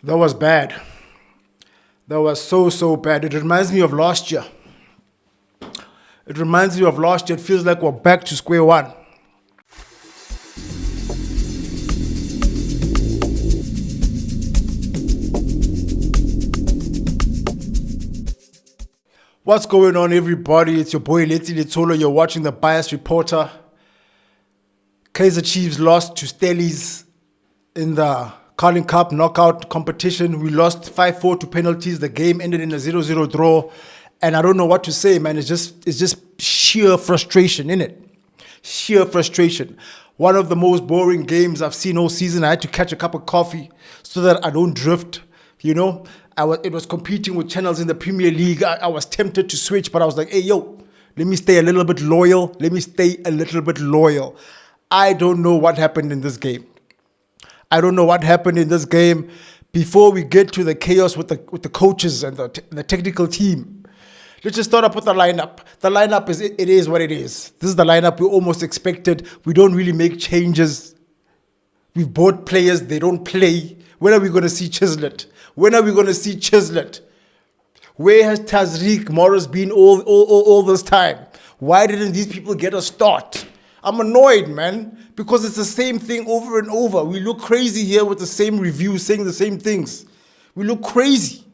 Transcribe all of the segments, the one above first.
That was bad. That was so bad. It reminds me of last year. It feels like we're back to square one. What's going on, everybody? It's your boy Leti Letolo. You're watching the Bias Reporter. Kaizer Chiefs lost to Stellies in the Carling Cup knockout competition. We lost 5-4 to penalties. The game ended in a 0-0 draw. And I don't know what to say, man. It's just sheer frustration, innit? Sheer frustration. One of the most boring games I've seen all season. I had to catch a cup of coffee so that I don't drift, you know. It was competing with channels in the Premier League. I was tempted to switch, but I was like, hey, yo, let me stay a little bit loyal. I don't know what happened in this game. Before we get to the chaos with the coaches and the technical team, let's just start up with the lineup. The lineup it is what it is. This is the lineup we almost expected. We don't really make changes. We've bought players, they don't play. When are we going to see Chislett? Where has Tazriq Morris been all this time? Why didn't these people get a start? I'm annoyed, man, because it's the same thing over and over. We look crazy here with the same reviews saying the same things. We look crazy.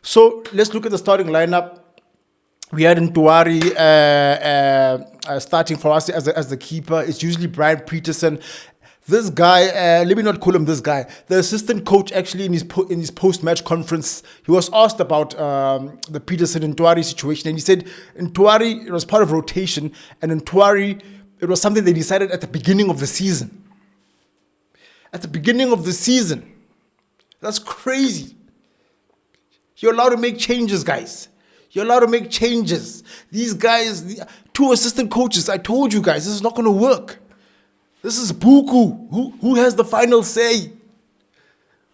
So let's look at the starting lineup. We had Ntuari starting for us as the keeper. It's usually Brian Peterson. This guy, let me not call him this guy. The assistant coach actually in his post-match conference, he was asked about the Peterson and Ntuari situation, and he said Ntuari, it was part of rotation, and Ntuari, it was something they decided at the beginning of the season. That's crazy. You're allowed to make changes, guys. These guys, two assistant coaches, I told you guys, this is not going to work. This is Buku. Who has the final say?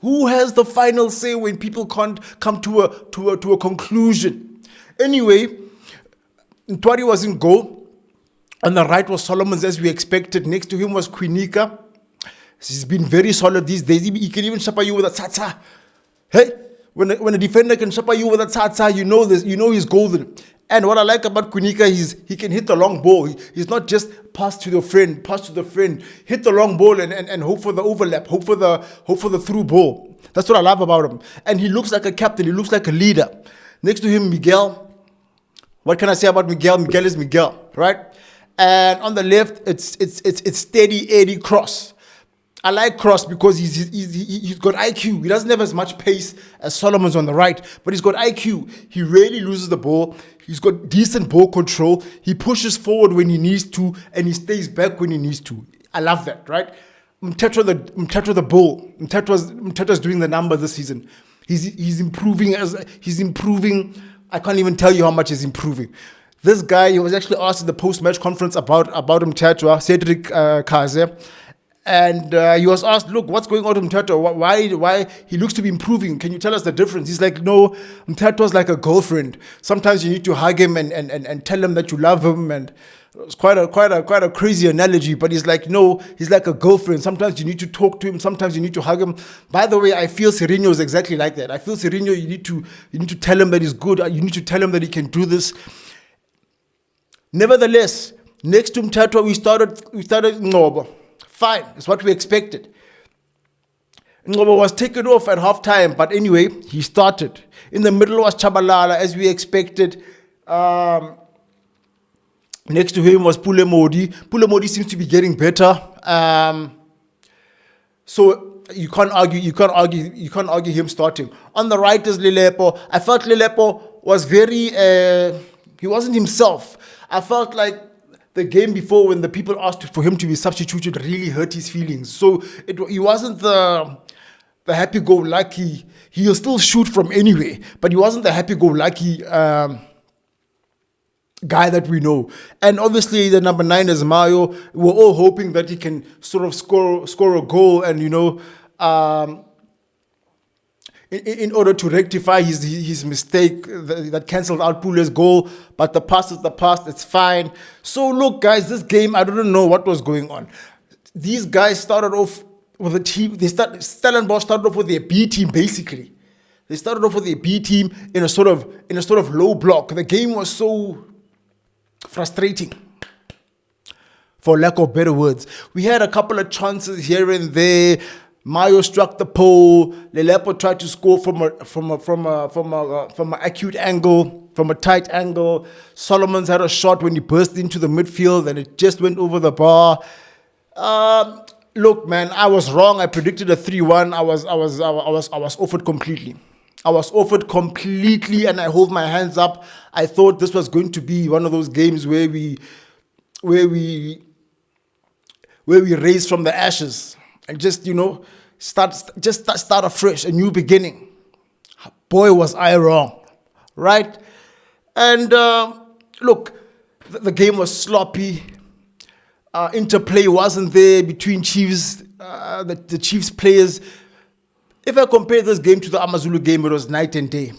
Who has the final say when people can't come to a conclusion? Anyway, Ntwari was in goal. On the right was Solomons, as we expected. Next to him was Quinica. He's been very solid these days. He can even shapa you with a tata. Hey, when a defender can shapa you with a tata, you know this. You know he's golden. And what I like about Quinica is he can hit the long ball. He's not just pass to the friend, hit the long ball and hope for the overlap, hope for the through ball. That's what I love about him. And he looks like a captain. He looks like a leader. Next to him, Miguel. What can I say about Miguel? Miguel is Miguel, right? And on the left, it's steady Eddie Cross. I like Cross because he's got IQ. He doesn't have as much pace as Solomon's on the right, but he's got IQ. He rarely loses the ball. He's got decent ball control. He pushes forward when he needs to, and he stays back when he needs to. I love that, right? Mtetra the bull. Mtetra's doing the number this season. He's improving. I can't even tell you how much he's improving. This guy, he was actually asked in the post-match conference about Mtetra, Cedric Kaizer. And he was asked, look, what's going on with Mtetra? Why he looks to be improving? Can you tell us the difference? He's like, no, Mtetra's like a girlfriend. Sometimes you need to hug him and tell him that you love him. And it's quite a crazy analogy, but he's like, no, he's like a girlfriend. Sometimes you need to talk to him. Sometimes you need to hug him. By the way, I feel Serino is exactly like that. I feel Serino, you need to tell him that he's good. You need to tell him that he can do this. Nevertheless, next to Mtetra, we started Ngobo. Fine, it's what we expected. Ngobo was taken off at halftime, but anyway, he started. In the middle was Chabalala, as we expected. Next to him was Pule Modi. Pule Modi seems to be getting better. So you can't argue him starting. On the right is Lelepo. I felt Lelepo was very he wasn't himself. I felt like the game before, when the people asked for him to be substituted, really hurt his feelings. So he wasn't the happy-go-lucky. He'll still shoot from anywhere, but he wasn't the happy-go-lucky guy that we know. And obviously, the number 9 is Mayo. We're all hoping that he can sort of score a goal and, in order to rectify his mistake that cancelled out Pule's goal. But the past is the past. It's fine. So look, guys, this game, I don't know what was going on. These guys started off with the team. Stellenbosch started off with their B team basically. They started off with their B team in a sort of low block. The game was so frustrating, for lack of better words. We had a couple of chances here and there. Mayo struck the pole. Lelepo tried to score from an acute angle, from a tight angle. Solomons had a shot when he burst into the midfield and it just went over the bar. Look, man, I was wrong. I predicted a 3-1. I was offered completely. I was offered completely, and I hold my hands up. I thought this was going to be one of those games where we raise from the ashes and just start afresh, a new beginning. Boy, was I wrong, right? And look, the game was sloppy. Interplay wasn't there between Chiefs, the Chiefs players. If I compare this game to the Amazulu game, it was night and day.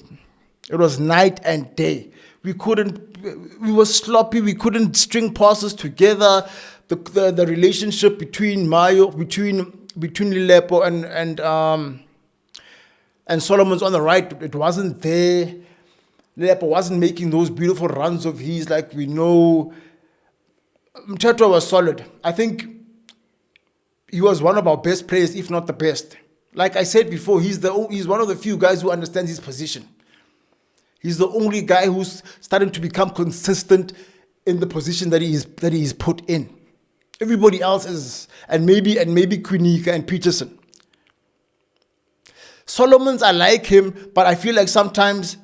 It was night and day. We were sloppy. We couldn't string passes together. The relationship between Mayo, between Lelepo and Solomon's on the right, it wasn't there. Lelepo wasn't making those beautiful runs of his like we know. Mteto was solid. I think he was one of our best players, if not the best. Like I said before, he's one of the few guys who understands his position. He's the only guy who's starting to become consistent in the position that he is put in. Everybody else is, and maybe Quinika and Peterson. Solomons, I like him, but I feel like sometimes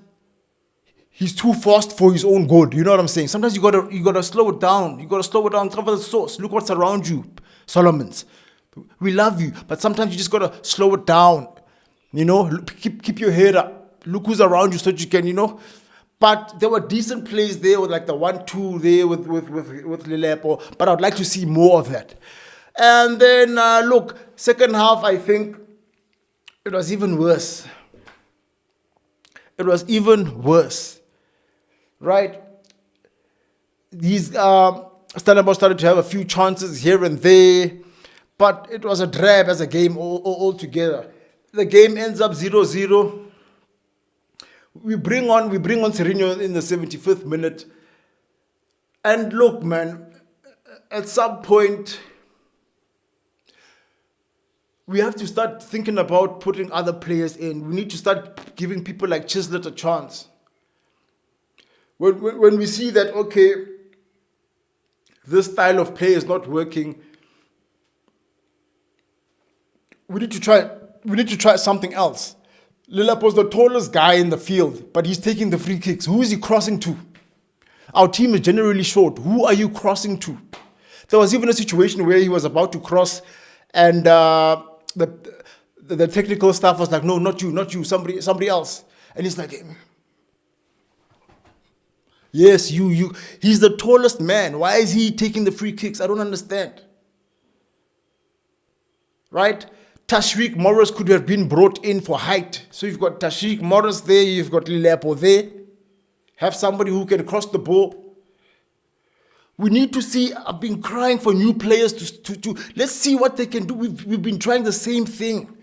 he's too fast for his own good. You know what I'm saying? Sometimes you gotta slow it down. You gotta slow it down, cover the source. Look what's around you, Solomons. We love you, but sometimes you just gotta slow it down. Keep your head up. Look who's around you so that you can, But there were decent plays there with like the 1-2 there with Lelepo. But I'd like to see more of that. And then look, second half, I think it was even worse. It was even worse, right? These Stellenbosch started to have a few chances here and there, but it was a drab as a game altogether. The game ends up 0-0. We bring on Serino in the 75th minute. And look, man, at some point, we have to start thinking about putting other players in. We need to start giving people like Chislett a chance. When we see that, okay, this style of play is not working, we need to try something else. Lelepo's the tallest guy in the field, but he's taking the free kicks. Who is he crossing to? Our team is generally short. Who are you crossing to? There was even a situation where he was about to cross, and the technical staff was like, "No, not you, somebody else." And he's like, "Yes, you. He's the tallest man. Why is he taking the free kicks? I don't understand." Right? Tashreeq Morris could have been brought in for height. So you've got Tashreeq Morris there, you've got Lelepo there. Have somebody who can cross the ball. We need to see, I've been crying for new players to let's see what they can do. We've been trying the same thing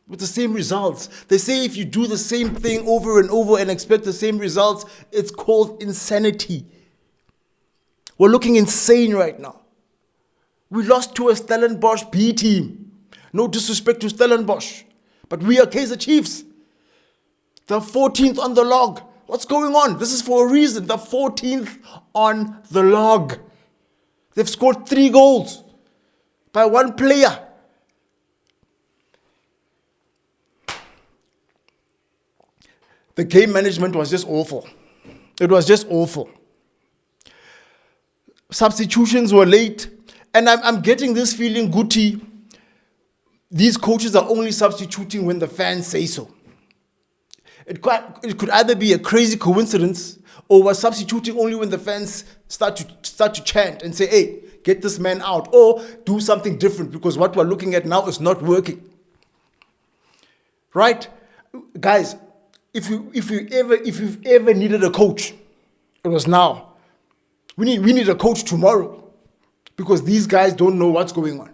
with the same results. They say if you do the same thing over and over and expect the same results, it's called insanity. We're looking insane right now. We lost to a Stellenbosch B team. No disrespect to Stellenbosch, but we are Kaizer Chiefs. The 14th on the log. What's going on? This is for a reason. The 14th on the log. They've scored 3 goals by one player. The game management was just awful. It was just awful. Substitutions were late. And I'm getting this feeling, Guti, these coaches are only substituting when the fans say so. It could either be a crazy coincidence, or we're substituting only when the fans start to chant and say, "Hey, get this man out," or do something different because what we're looking at now is not working. Right, guys? If you've ever needed a coach, it was now. We need a coach tomorrow because these guys don't know what's going on.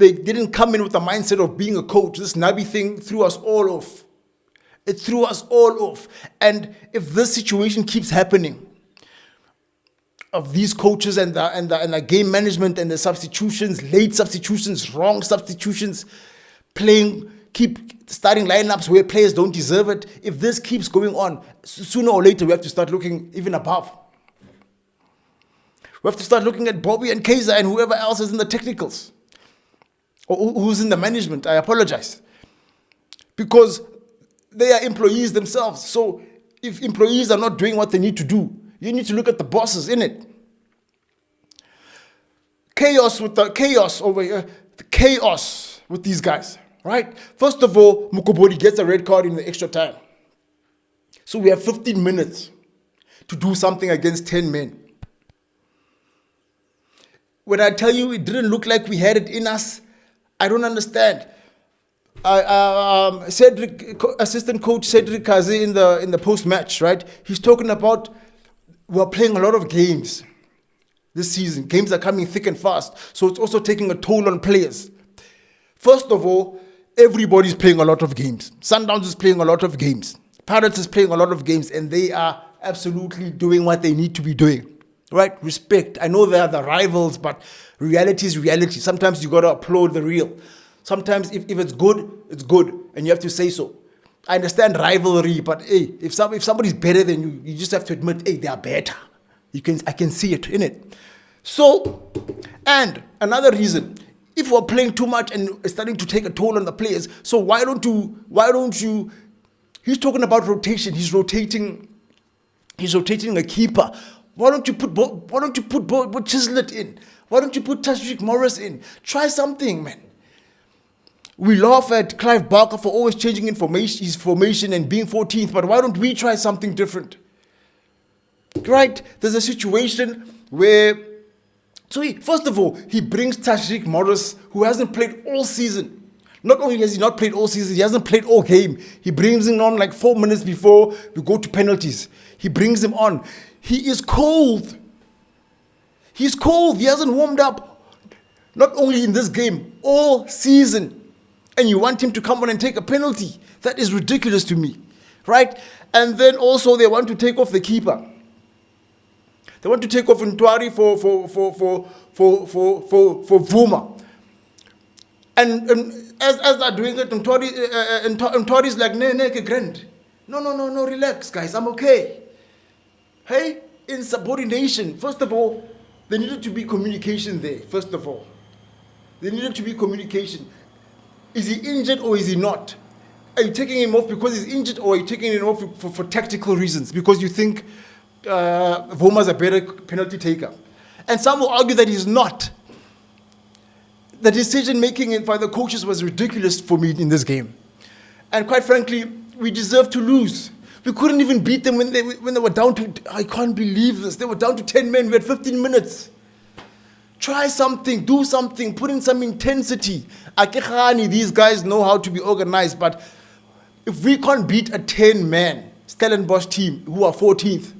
They didn't come in with the mindset of being a coach. This Nabi thing threw us all off. It threw us all off. And if this situation keeps happening, of these coaches and the game management and the substitutions, late substitutions, wrong substitutions, keep starting lineups where players don't deserve it. If this keeps going on, sooner or later we have to start looking even above. We have to start looking at Bobby and Kaizer and whoever else is in the technicals or who's in the management. I apologize. Because they are employees themselves. So if employees are not doing what they need to do, you need to look at the bosses in it. Chaos over here. The chaos with these guys, right? First of all, Mukobori gets a red card in the extra time. So we have 15 minutes to do something against 10 men. When I tell you it didn't look like we had it in us, I don't understand. Assistant coach Cedric Kazi in the post-match, right? He's talking about we're playing a lot of games this season. Games are coming thick and fast. So it's also taking a toll on players. First of all, everybody's playing a lot of games. Sundowns is playing a lot of games. Pirates is playing a lot of games. And they are absolutely doing what they need to be doing. Right? Respect. I know they are the rivals, but reality is reality. Sometimes you got to applaud the real. Sometimes if it's good, it's good. And you have to say so. I understand rivalry, but hey, if somebody's better than you, you just have to admit, hey, they are better. I can see it in it. So, and another reason, if we're playing too much and it's starting to take a toll on the players, so why don't you, he's talking about rotation, he's rotating a keeper. Why don't you put Chislett in? Why don't you put Tashreeq Morris in? Try something, man. We laugh at Clive Barker for always changing his formation and being 14th, but why don't we try something different? Right? There's a situation where, first of all, he brings Tashreeq Morris, who hasn't played all season. Not only has he not played all season, he hasn't played all game. He brings him on like 4 minutes before we go to penalties. He brings him on. He is cold. He's cold. He hasn't warmed up. Not only in this game, all season. And you want him to come on and take a penalty. That is ridiculous to me. Right? And then also they want to take off the keeper. They want to take off Ntwari for Vuma. And as they're doing it, Ntwari's like, no, grand. No, relax, guys, I'm okay. Hey, insubordination. First of all, there needed to be communication there, first of all. There needed to be communication. Is he injured or is he not? Are you taking him off because he's injured, or are you taking him off for tactical reasons? Because you think Voma's a better penalty taker. And some will argue that he's not. The decision-making by the coaches was ridiculous for me in this game. And quite frankly, we deserved to lose. We couldn't even beat them when they were down to, I can't believe this, they were down to 10 men, we had 15 minutes. Try something, do something, put in some intensity. Akechani, these guys know how to be organized, but if we can't beat a 10-man Stellenbosch team who are 14th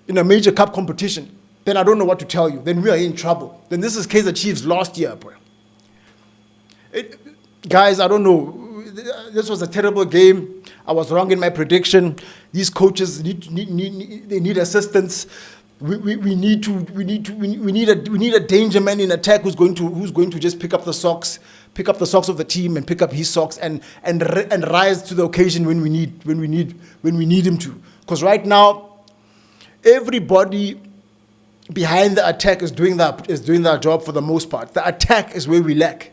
in a major cup competition, then I don't know what to tell you. Then we are in trouble. Then this is Kaizer Chiefs last year, bro. Guys, I don't know. This was a terrible game. I was wrong in my prediction. These coaches need assistance. We need a danger man in attack who's going to just pick up the socks of the team and pick up his socks and rise to the occasion when we need him to. Because right now, everybody behind the attack is doing their job for the most part. The attack is where we lack.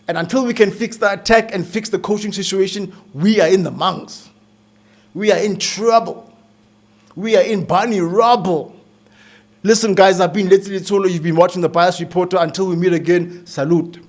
And until we can fix the attack and fix the coaching situation, we are in the mungs. We are in trouble. We are in bunny rubble. Listen, guys, I've been Let's Solo. You've been watching the Bias Reporter. Until we meet again, salute.